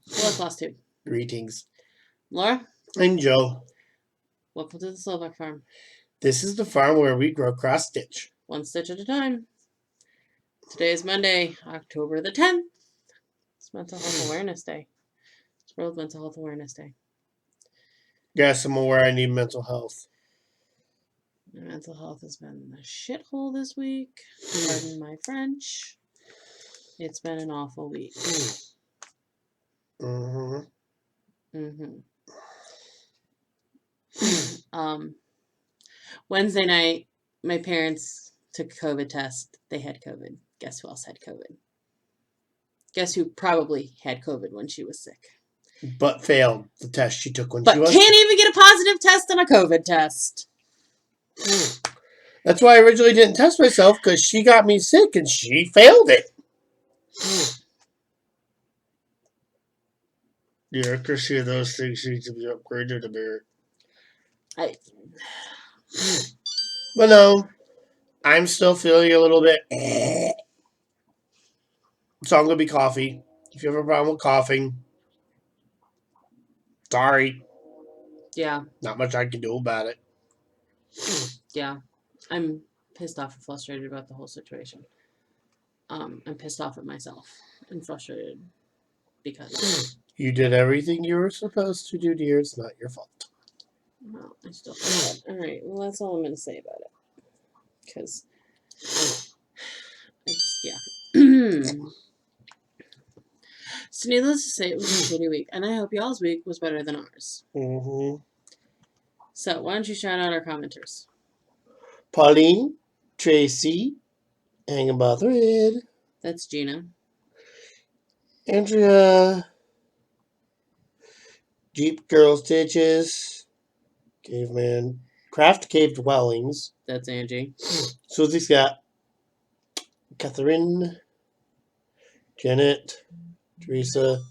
Hello, Flosstube. Greetings. Laura, And Joe. welcome to the Slovak Farm. This is the farm where we grow cross stitch. One stitch at a time. Today is Monday, October the 10th. It's Mental Health Awareness Day. It's World Mental Health Awareness Day. Yes, I'm aware I need mental health. My mental health has been a shithole this week. Pardon my French. It's been an awful week. Wednesday night, my parents took a COVID test. They had COVID. Guess who else had COVID? Guess who probably had COVID when she was sick? But failed the test she took when she was But can't even get a positive test on a COVID test. That's why I originally didn't test myself, because she got me sick and she failed it. The accuracy of those things needs to be upgraded a bit. But no, I'm still feeling a little bit. So I'm going to be coffee. If you have a problem with coughing, sorry. Yeah. Not much I can do about it. Yeah. I'm pissed off and frustrated about the whole situation. I'm pissed off at myself and frustrated because you did everything you were supposed to do, dear. It's not your fault. Well, I still feel bad. All right. Well, that's all I'm going to say about it. Because So needless to say, it was a shitty week, and I hope y'all's week was better than ours. So why don't you shout out our commenters? Pauline, Tracy, Hanging by a Thread. That's Gina. Andrea, Jeep Girl Stitches, Caveman, Craft Cave Dwellings. That's Angie. Susie Scott, Catherine, Janet, Teresa,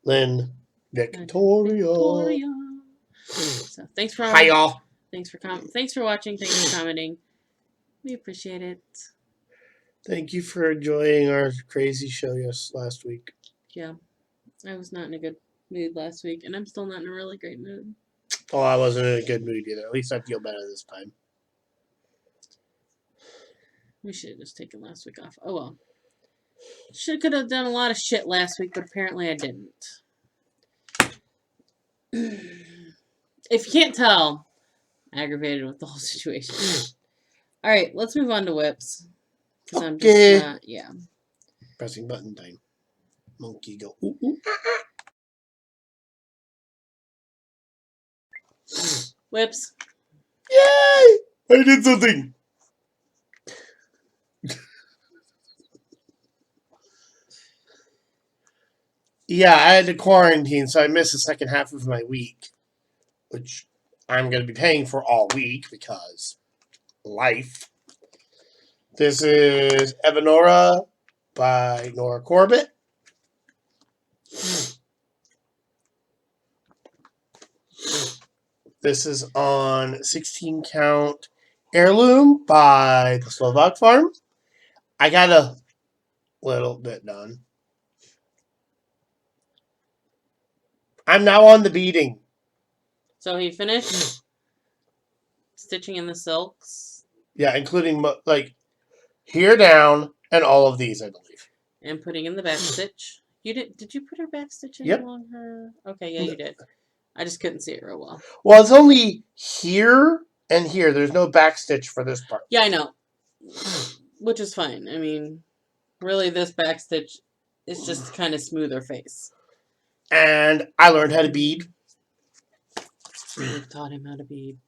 Lynn, Victoria. So thanks for Hi y'all. Thanks for watching. Thanks for commenting. We appreciate it. Thank you for enjoying our crazy show last week. Yeah, I was not in a good mood last week, and I'm still not in a really great mood. Oh, I wasn't in a good mood either. At least I feel better this time. We should have just taken last week off. Oh well. Could have done a lot of shit last week, but apparently I didn't. If you can't tell, aggravated with the whole situation. All right, let's move on to whips. Because I'm just not, yeah. Pressing button time. Monkey go, ooh, ooh, Whips. Yay! I did something. Yeah, I had to quarantine, so I missed the second half of my week, which I'm going to be paying for all week because life. This is Evanora by Nora Corbett. This is on 16 count Heirloom by the Slovak Farm. I got a little bit done. I'm now on the beading. So he finished stitching in the silks? Yeah, including like here down and all of these, I believe. And putting in the back stitch. You did you put her back stitch in Yep. along her? Okay, yeah, you did. I just couldn't see it real well. Well, it's only here and here. There's no back stitch for this part. Yeah, I know. Which is fine. I mean, really, this back stitch is just kind of smoother face. And I learned how to bead. You taught him how to bead.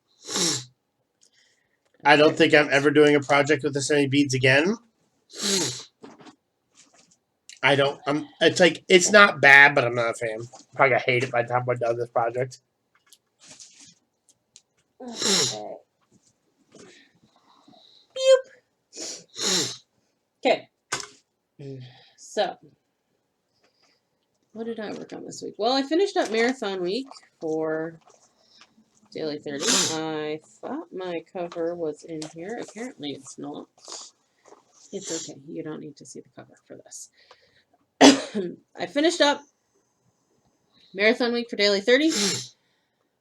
I don't think I'm ever doing a project with this many beads again. I don't. It's like, it's not bad, but I'm not a fan. Probably gonna hate it by the time I'm done this project. Okay. So, what did I work on this week? Well, I finished up marathon week for Daily 30. I thought my cover was in here. Apparently it's not. It's okay. You don't need to see the cover for this. I finished up Marathon week for Daily 30.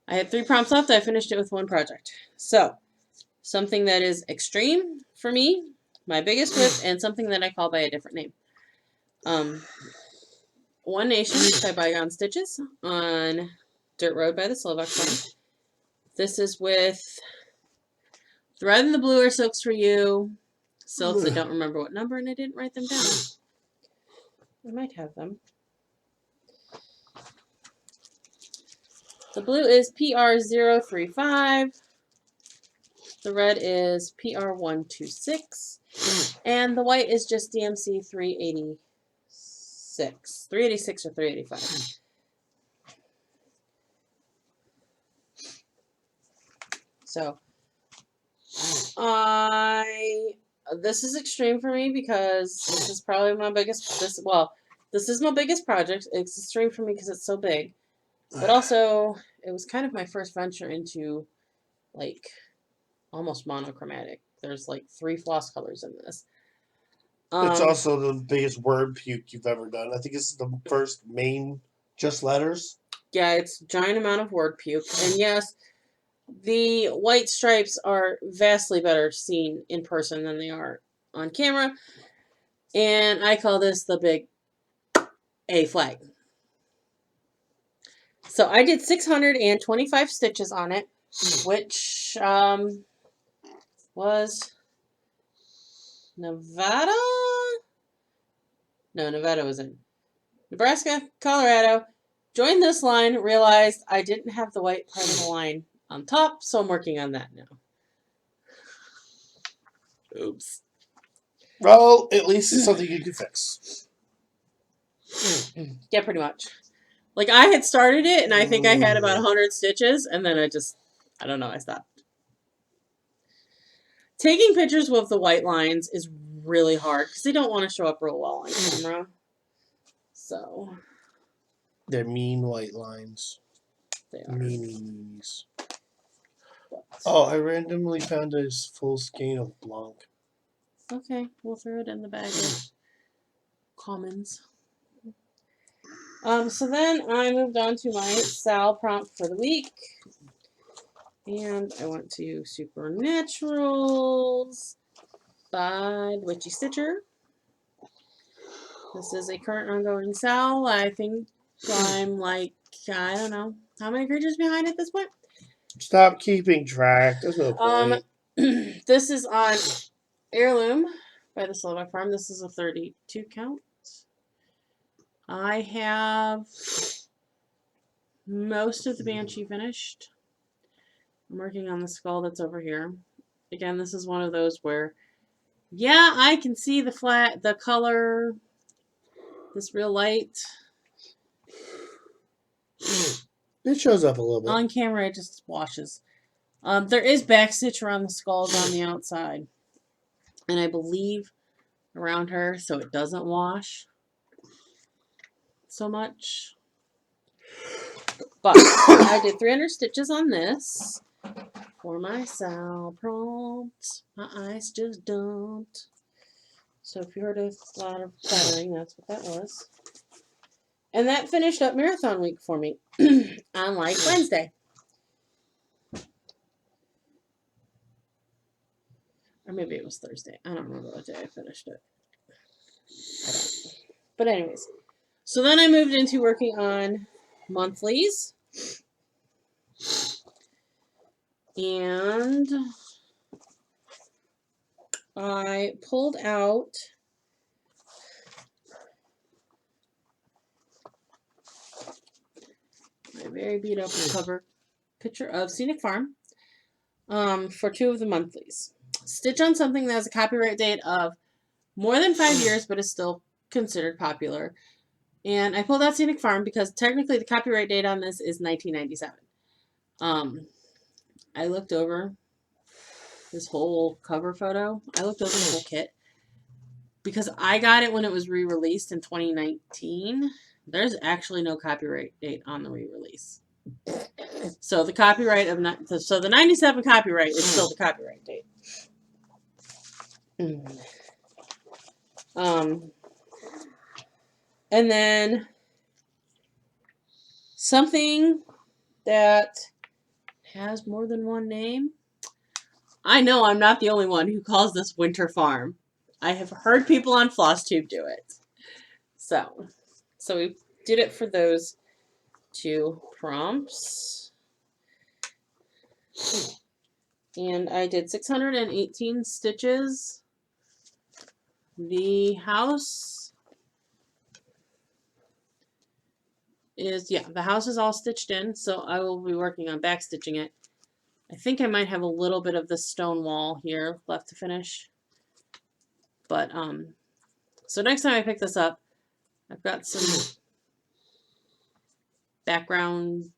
I had 3 prompts left. I finished it with 1 project. So, something that is extreme for me, my biggest whip, and something that I call by a different name. One Nation by Bygone Stitches on Dirt Road by the Slovak Farm. This is with The Red and the Blue are Silks for You. Silks, I don't remember what number, and I didn't write them down. I might have them. The blue is PR035. The red is PR126. And the white is just DMC 386. 386 or 385. So, this is extreme for me because this is probably my biggest, this is my biggest project. It's extreme for me because it's so big. But also, it was kind of my first venture into, like, almost monochromatic. There's, like, 3 floss colors in this. It's also the biggest word puke you've ever done. I think it's the first main just letters. Yeah, it's a giant amount of word puke. And yes, the white stripes are vastly better seen in person than they are on camera. And I call this the big A flag. So I did 625 stitches on it, which was Nevada? No, Nevada was in Nebraska, Colorado. Joined this line, realized I didn't have the white part of the line on top, so I'm working on that now. Oops. Well, at least it's something you can fix. Yeah, pretty much. Like, I had started it, and I think I had about 100 stitches, and then I don't know, I stopped. Taking pictures with the white lines is really hard, because they don't want to show up real well on camera. So. They're mean white lines. They are. Meanies. Oh, I randomly found a full skein of Blanc. Okay, we'll throw it in the bag of commons. So then I moved on to my Sal prompt for the week. And I went to Supernaturals by the Witchy Stitcher. This is a current ongoing Sal. I think I'm like, I don't know, how many creatures behind at this point? Stop keeping track. There's no point. This is on Heirloom by the Slovak Farm. This is a 32 count. I have most of the Banshee finished. I'm working on the skull that's over here. Again, this is one of those where, yeah, I can see the color, this real light. It shows up a little bit. On camera, it just washes. There is backstitch around the skulls on the outside. And I believe around her, so it doesn't wash so much. But I did 300 stitches on this for my Sal prompt. My eyes just don't. So if you heard a lot of clattering, that's what that was. And that finished up marathon week for me on like Wednesday. Or maybe it was Thursday. I don't remember what day I finished it. I don't. But anyways. So then I moved into working on monthlies. And I pulled out my very beat up cover picture of Scenic Farm for 2 of the monthlies. Stitch on something that has a copyright date of more than 5 years, but is still considered popular. And I pulled out Scenic Farm because technically the copyright date on this is 1997. I looked over this whole cover photo. I looked over the whole kit because I got it when it was re-released in 2019. There's actually no copyright date on the re-release. So the copyright of the 97 copyright is still the copyright date. And then Something that has more than one name. I know I'm not the only one who calls this Winter Farm. I have heard people on Flosstube do it. So we did it for those 2 prompts. And I did 618 stitches. The house is, the house is all stitched in, so I will be working on back stitching it. I think I might have a little bit of the stone wall here left to finish. But, so next time I pick this up, I've got some background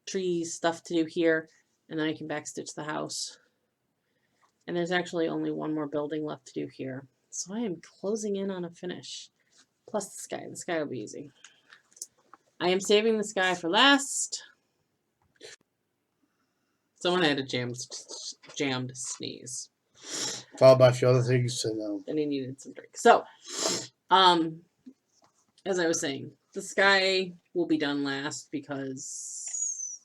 tree stuff to do here, and then I can backstitch the house. And there's actually only one more building left to do here. So I am closing in on a finish. Plus the sky. The sky will be easy. I am saving the sky for last. Someone had a jammed sneeze. Followed by a few other things, and And he needed some drink. So, as I was saying, the sky will be done last because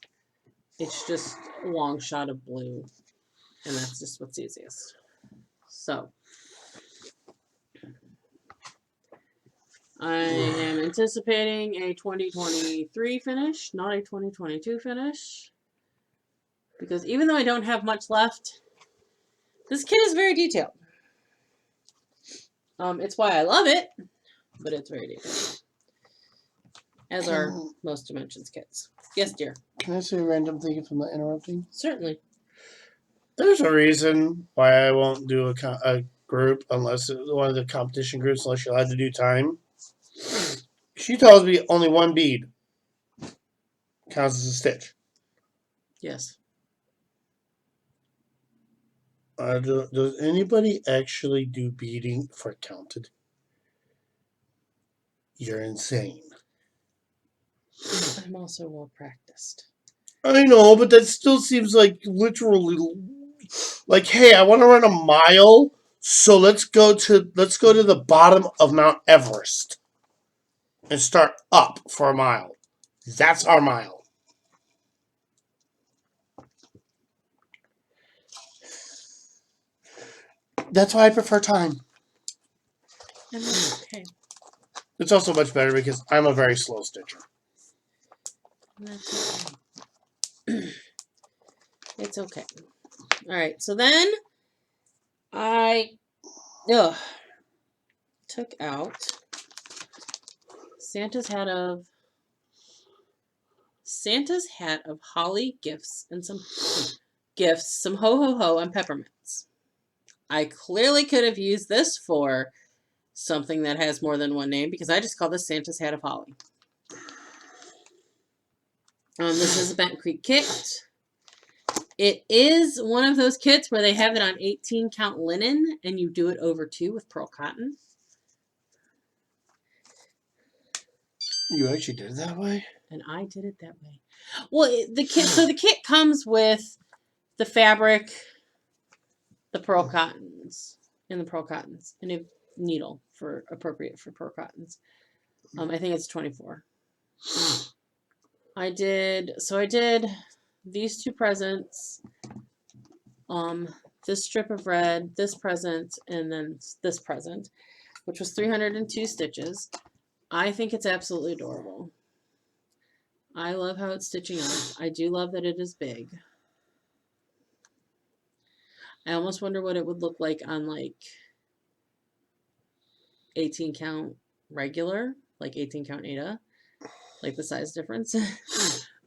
it's just a long shot of blue. And that's just what's easiest. So, I am anticipating a 2023 finish, not a 2022 finish. Because even though I don't have much left, this kit is very detailed. It's why I love it, but it's very detailed. As are most Dimensions kits. Yes, dear. Can I say a random thing if I'm not interrupting? Certainly. There's a reason why I won't do a group unless it's one of the competition groups, unless you're allowed to do time. She tells me only one bead counts as a stitch. Yes. Does anybody actually do beading for counted? You're insane. I'm also well practiced. I know, but that still seems like literally like, hey, I want to run a mile, so let's go to the bottom of Mount Everest and start up for a mile. That's our mile. That's why I prefer time. And that's okay. It's also much better because I'm a very slow stitcher. And that's okay. It's okay. All right. So then I took out Santa's hat of holly gifts and some ho ho ho and peppermints. I clearly could have used this for something that has more than one name because I just call this Santa's hat of holly. This is a Bent Creek kit. It is one of those kits where they have it on 18 count linen and you do it over 2 with pearl cotton. You actually did it that way? And I did it that way. Well, the kit comes with the fabric, the pearl cottons, and a needle appropriate for pearl cottons. I think it's 24. I did these 2 presents, this strip of red, this present, and then this present, which was 302 stitches. I think it's absolutely adorable. I love how it's stitching up. I do love that it is big. I almost wonder what it would look like on like 18 count regular, like 18 count Ada, like the size difference.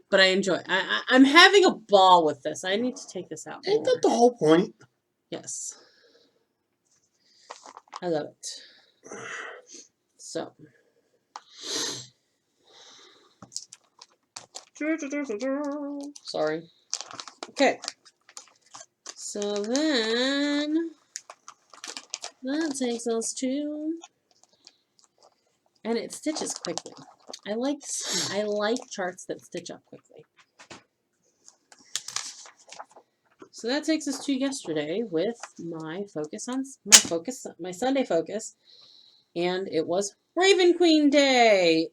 But I enjoy. I'm having a ball with this. I need to take this out more. Ain't that the whole point? Yes. I love it. So. Sorry. Okay. So then that takes us to, and it stitches quickly. I like charts that stitch up quickly. So that takes us to yesterday with my Sunday focus, and it was Raven Queen Day.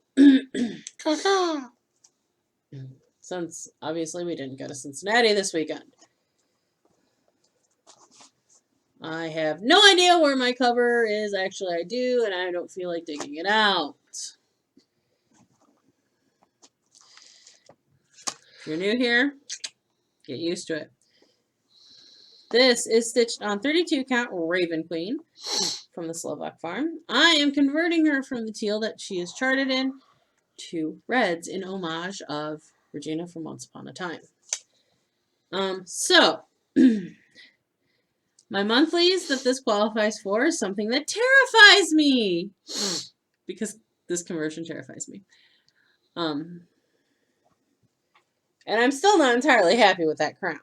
since obviously we didn't go to Cincinnati this weekend. I have no idea where my cover is. Actually, I do, and I don't feel like digging it out. If you're new here, get used to it. This is stitched on 32 count Raven Queen from the Slovak Farm. I am converting her from the teal that she is charted in to reds in homage of Regina from Once Upon a Time. My monthlies that this qualifies for is something that terrifies me because this conversion terrifies me. And I'm still not entirely happy with that crown.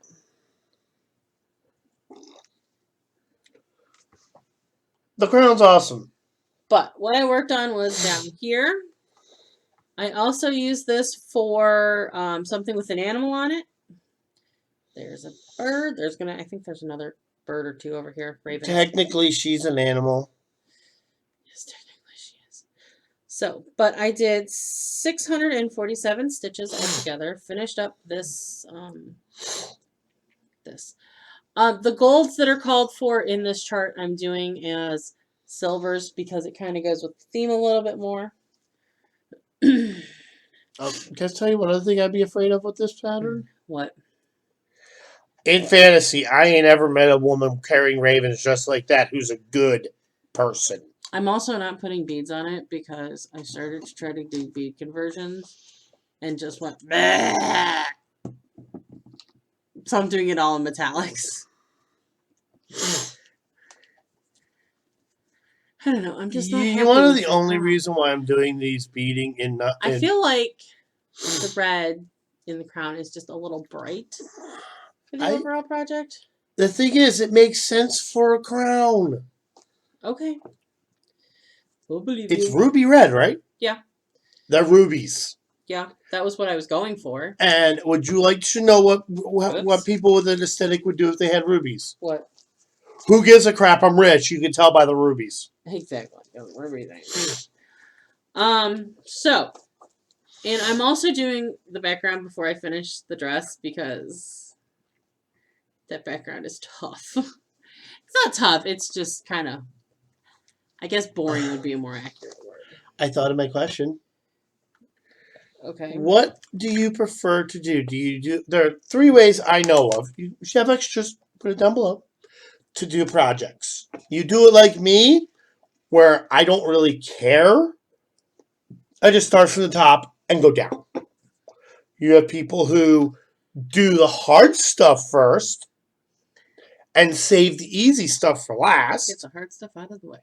The crown's awesome. But what I worked on was down here. I also used this for something with an animal on it. There's a bird. I think there's another bird or two over here. Ravens. Technically, she's an animal. Yes, technically she is. So, but I did 647 stitches altogether. Finished up this. The golds that are called for in this chart, I'm doing as silvers because it kind of goes with the theme a little bit more. Can I tell you one other thing I'd be afraid of with this pattern? What? In fantasy, I ain't ever met a woman carrying ravens just like that who's a good person. I'm also not putting beads on it because I started to try to do bead conversions and just went bleh. So I'm doing it all in metallics. I don't know. I'm just not. You want to know the only reason why I'm doing these beading in not? I feel like the red in the crown is just a little bright for the overall project. The thing is, it makes sense for a crown. Okay. We'll believe it's you. Ruby red, right? Yeah. They're rubies. Yeah, that was what I was going for. And would you like to know what people with an aesthetic would do if they had rubies? What? Who gives a crap? I'm rich. You can tell by the rubies. Exactly. Ruby thing. So, and I'm also doing the background before I finish the dress because that background is tough. It's not tough. It's just kind of, I guess boring would be a more accurate word. I thought of my question. Okay. What do you prefer to do? There are 3 ways I know of. You should have extras. Put it down below. To do projects. You do it like me, where I don't really care. I just start from the top and go down. You have people who do the hard stuff first and save the easy stuff for last. Get the hard stuff out of the way.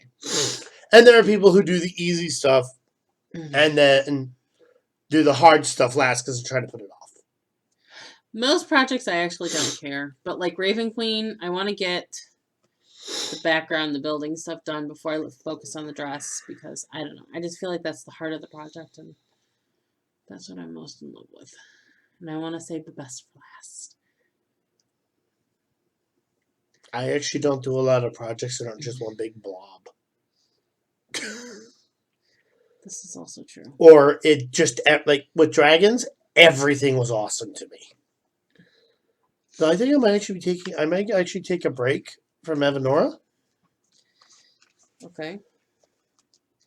And there are people who do the easy stuff and then do the hard stuff last because they're trying to put it off. Most projects I actually don't care. But like Raven Queen, I want to get the background, the building stuff done before I focus on the dress because I don't know. I just feel like that's the heart of the project and that's what I'm most in love with. And I want to save the best for last. I actually don't do a lot of projects that aren't just one big blob. This is also true. Or it just, like with dragons, everything was awesome to me. So I think I might actually take a break from Evanora. Okay.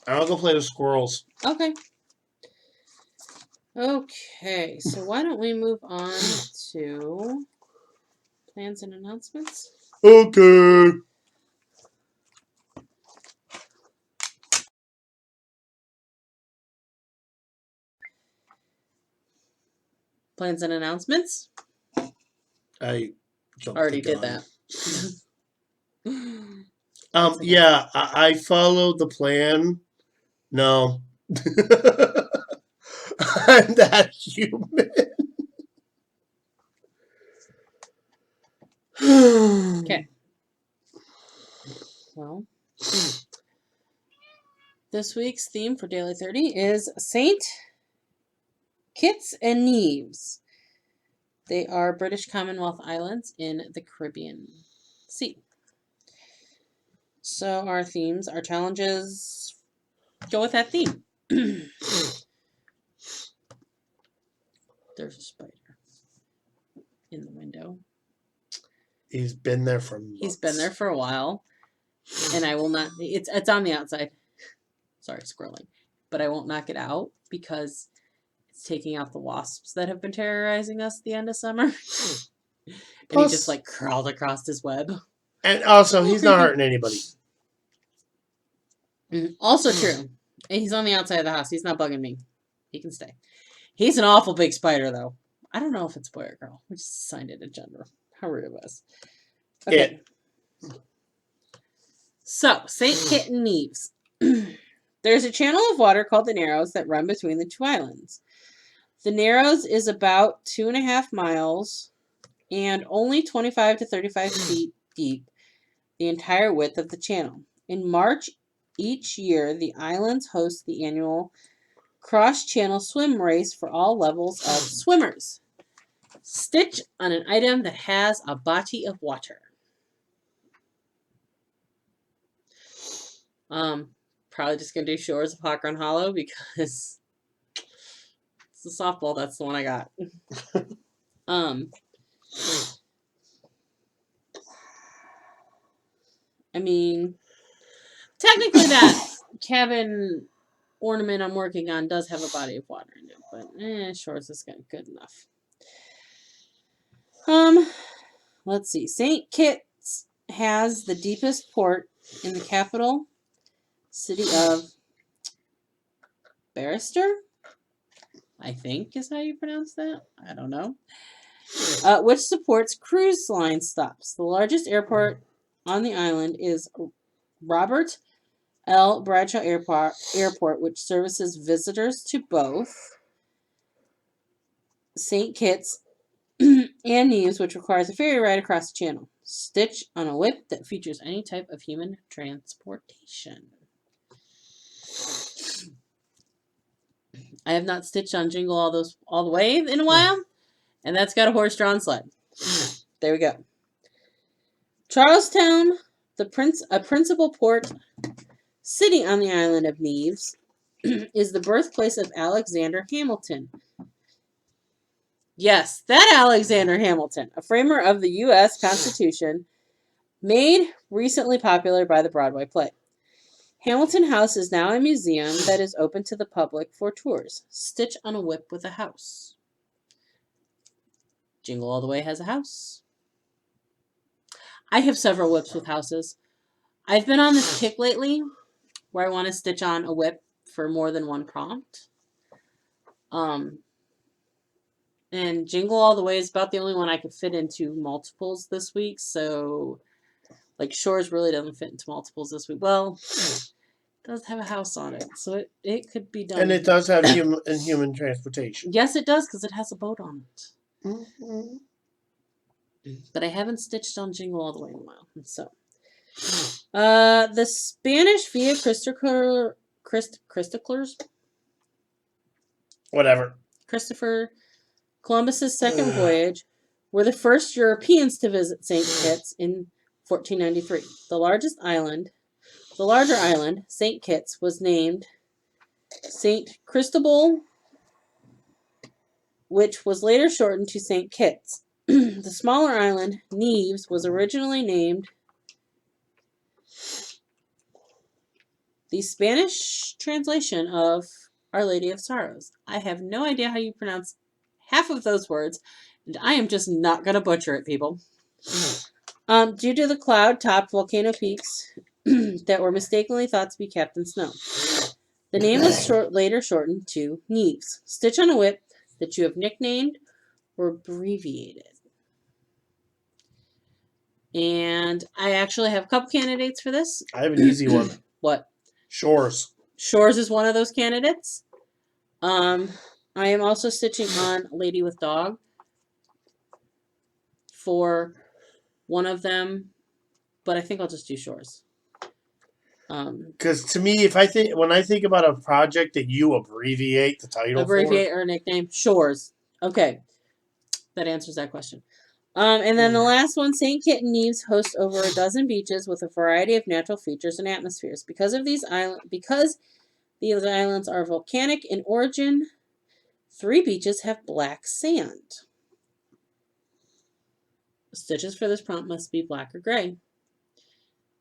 I'll go play with squirrels. Okay. Okay, so why don't we move on to plans and announcements? Okay. Plans and announcements? I already did that. Yeah, I followed the plan. No. I'm that human. Okay. Well, this week's theme for Daily 30 is Saint Kitts and Nevis. They are British Commonwealth Islands in the Caribbean Sea. So our themes, our challenges go with that theme. There's a spider. in the window. He's been there for months. He's been there for a while, and I will not. It's on the outside. Sorry, scrolling, but I won't knock it out because it's taking out the wasps that have been terrorizing us at the end of summer. And he just like crawled across his web. And also, he's not hurting anybody. Also true. And he's on the outside of the house. He's not bugging me. He can stay. He's an awful big spider, though. I don't know if it's boy or girl. We just assigned it a gender. How rude of us. Okay. So, St. Kitts and Nevis. There's a channel of water called the Narrows that run between the two islands. The Narrows is about 2.5 miles and only 25 to 35 feet deep, the entire width of the channel. In March each year, the islands host the annual cross-channel swim race for all levels of swimmers. Stitch on an item that has a body of water. Probably just going to do Shores of Hawk-Run Hollow because it's the softball. That's the one I got. I mean, technically that cabin ornament I'm working on does have a body of water in it, but Shores is good enough. Let's see. St. Kitts has the deepest port in the capital city of Barrister, I think is how you pronounce that. I don't know. Which supports cruise line stops. The largest airport on the island is Robert L. Bradshaw Airport, which services visitors to both St. Kitts and Nevis, which requires a ferry ride across the channel. Stitch on a whip that features any type of human transportation. I have not stitched on Jingle all the way in a while, and that's got a horse-drawn sled. There we go. Charlestown, a principal port city on the island of Nevis, is the birthplace of Alexander Hamilton. Yes, that Alexander Hamilton, a framer of the U.S. Constitution, made recently popular by the Broadway play. Hamilton House is now a museum that is open to the public for tours. Stitch on a whip with a house. Jingle All the Way has a house. I have several whips with houses. I've been on this kick lately where I want to stitch on a whip for more than one prompt. And Jingle All the Way is about the only one I could fit into multiples this week. So, like, Shores really doesn't fit into multiples this week. Well, it does have a house on it, so it could be done. And it does have human transportation. Yes, it does, because it has a boat on it. Mm-hmm. But I haven't stitched on Jingle All the Way in a while. So, the Spanish Via Christopher Columbus's second voyage were the first Europeans to visit St. Kitts in 1493. The larger island, St. Kitts, was named St. Cristobal, which was later shortened to St. Kitts. The smaller island, Nevis, was originally named the Spanish translation of Our Lady of Sorrows. I have no idea how you pronounce half of those words, and I am just not going to butcher it, people. Due to the cloud-topped volcano peaks that were mistakenly thought to be Captain Snow, the name was later shortened to Nevis. Stitch on a whip that you have nicknamed or abbreviated. And I actually have a couple candidates for this. I have an easy one. What? Shores. Shores is one of those candidates. I am also stitching on Lady with Dog for one of them, but I think I'll just do Shores. Because to me, when I think about a project that you abbreviate the title or nickname, Shores. Okay, that answers that question. And then the last one, St. Kitts and Nevis hosts over a dozen beaches with a variety of natural features and atmospheres. Because these islands are volcanic in origin, 3 beaches have black sand. Stitches for this prompt must be black or gray.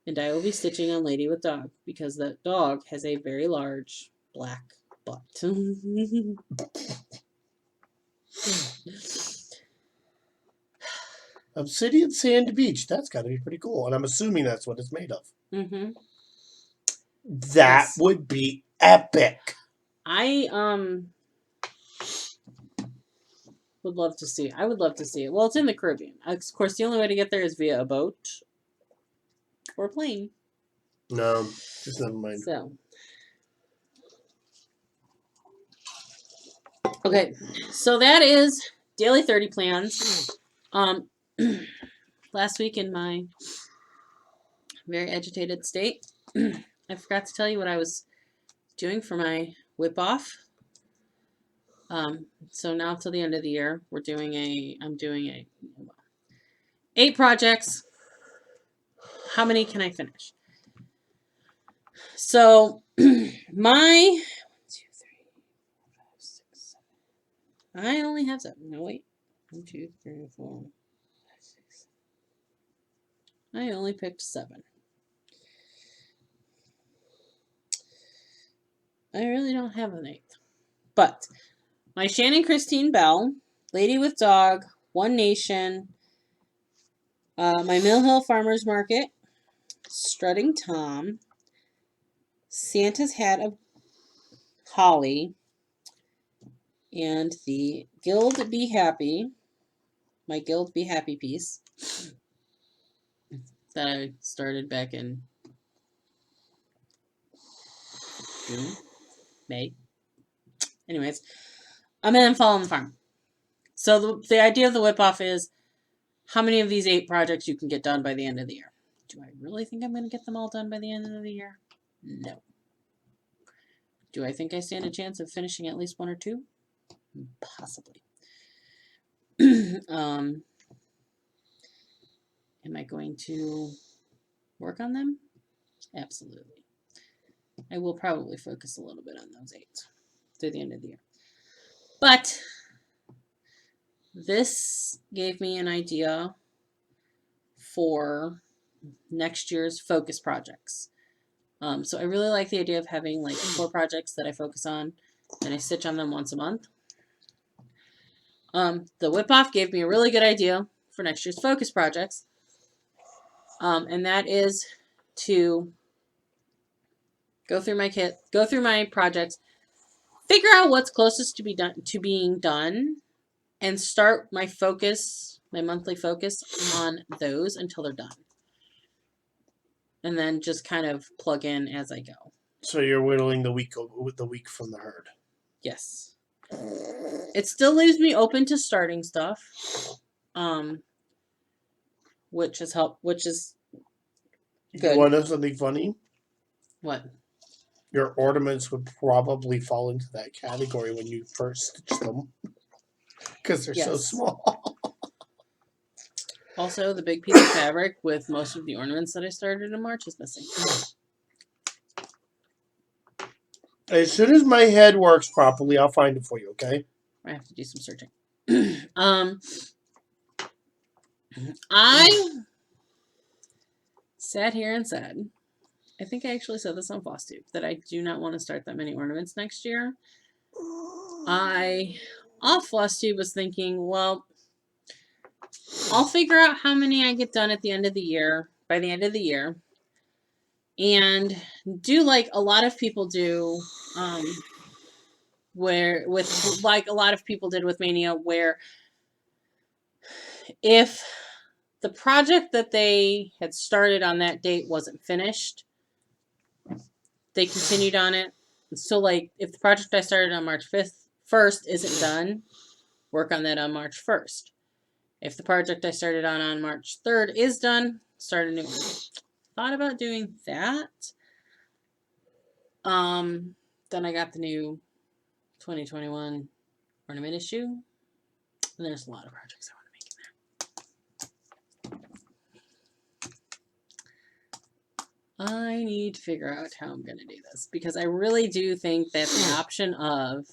And I will be stitching on Lady with Dog because that dog has a very large black butt. Obsidian Sand Beach. That's got to be pretty cool. And I'm assuming that's what it's made of. Mm-hmm. That Yes. would be epic. I would love to see it. I would love to see it. Well, it's in the Caribbean. Of course, the only way to get there is via a boat or a plane. No, just never mind. So, okay, so that is daily 30 plans. Last week in my very agitated state, I forgot to tell you what I was doing for my whip off. So now till the end of the year, I'm doing 8 projects. How many can I finish? So my 1, 2, 3, 4, 5, 6, 7. I only have 7. No, wait. 1, 2, 3, 4, 5, 6. I only picked 7. I really don't have an 8th. But my Shannon Christine Bell, Lady with Dog, One Nation, my Mill Hill Farmers Market, Strutting Tom, Santa's Hat of Holly, and the Guild Be Happy, my Guild Be Happy piece that I started back in June, May. Anyways, I'm in Fall on the Farm. So the idea of the whip off is how many of these 8 projects you can get done by the end of the year. Do I really think I'm going to get them all done by the end of the year? No. Do I think I stand a chance of finishing at least 1 or 2? Possibly. Am I going to work on them? Absolutely. I will probably focus a little bit on those 8 through the end of the year. But this gave me an idea for next year's focus projects. So I really like the idea of having like 4 projects that I focus on, and I stitch on them once a month. The whip off gave me a really good idea for next year's focus projects, and that is to go through my kit, go through my projects, figure out what's closest to being done, and start my focus, my monthly focus on those until they're done. And then just kind of plug in as I go. So you're whittling the week from the herd. Yes. It still leaves me open to starting stuff. Which is good. You want to know something funny? What? Your ornaments would probably fall into that category when you first stitch them. Because they're so small. Also, the big piece of fabric with most of the ornaments that I started in March is missing. As soon as my head works properly, I'll find it for you, okay? I have to do some searching. I sat here and said, I think I actually said this on Flosstube, that I do not want to start that many ornaments next year. Off Flosstube was thinking, well, I'll figure out how many I get done at the end of the year, by the end of the year, and do like a lot of people do, like a lot of people did with Mania, where if the project that they had started on that date wasn't finished, they continued on it. So like if the project I started on March 1st isn't done, work on that on March 1st. If the project I started on March 3rd is done, start a new one. Thought about doing that. Then I got the new 2021 ornament issue. And there's a lot of projects I want to make in there. I need to figure out how I'm going to do this, because I really do think that the option of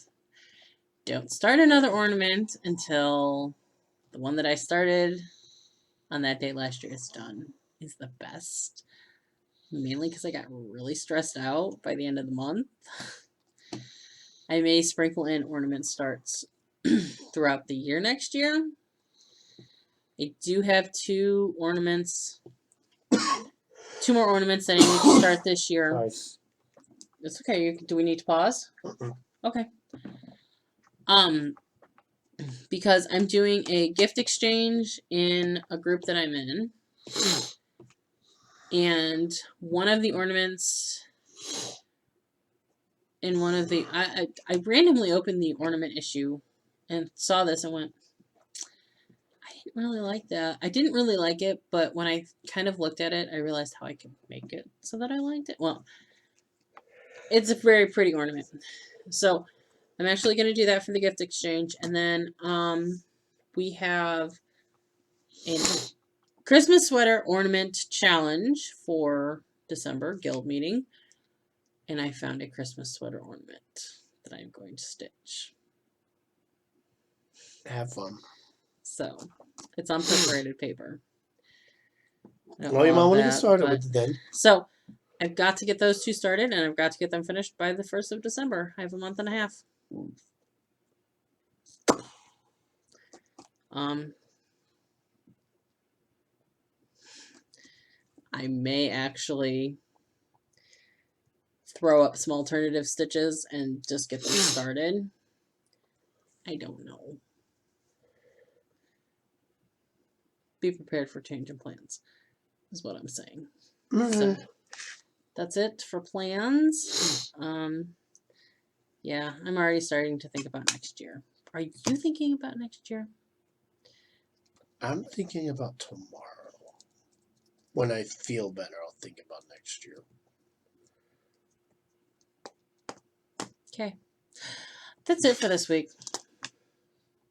don't start another ornament until the one that I started on that day last year is done is the best. Mainly because I got really stressed out by the end of the month. I may sprinkle in ornament starts throughout the year next year. I do have two more ornaments that I need to start this year. Nice. It's okay. Do we need to pause? Okay. Because I'm doing a gift exchange in a group that I'm in. And one of the ornaments in one of the I randomly opened the ornament issue and saw this and went, I didn't really like that. I didn't really like it, but when I kind of looked at it, I realized how I could make it so that I liked it. Well, it's a very pretty ornament. So I'm actually going to do that for the gift exchange. And then we have a Christmas sweater ornament challenge for December guild meeting. And I found a Christmas sweater ornament that I'm going to stitch. Have fun. So it's on perforated paper. Well, you might want to get started with it then. So I've got to get those two started, and I've got to get them finished by the 1st of December. I have a month and a half. I may actually throw up some alternative stitches and just get them started. I don't know. Be prepared for change in plans, is what I'm saying. So that's it for plans. Yeah, I'm already starting to think about next year. Are you thinking about next year? I'm thinking about tomorrow. When I feel better, I'll think about next year. Okay. That's it for this week.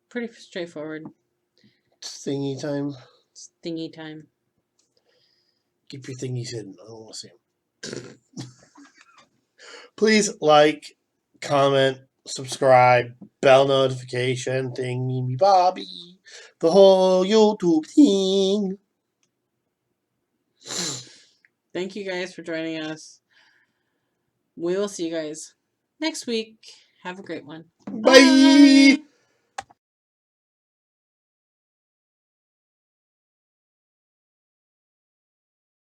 Pretty straightforward. Thingy time. It's thingy time. Keep your thingies hidden. I don't want to see them. Please like, comment, subscribe, bell notification, thingy bobby, the whole YouTube thing. Thank you guys for joining us. We will see you guys next week. Have a great one. Bye.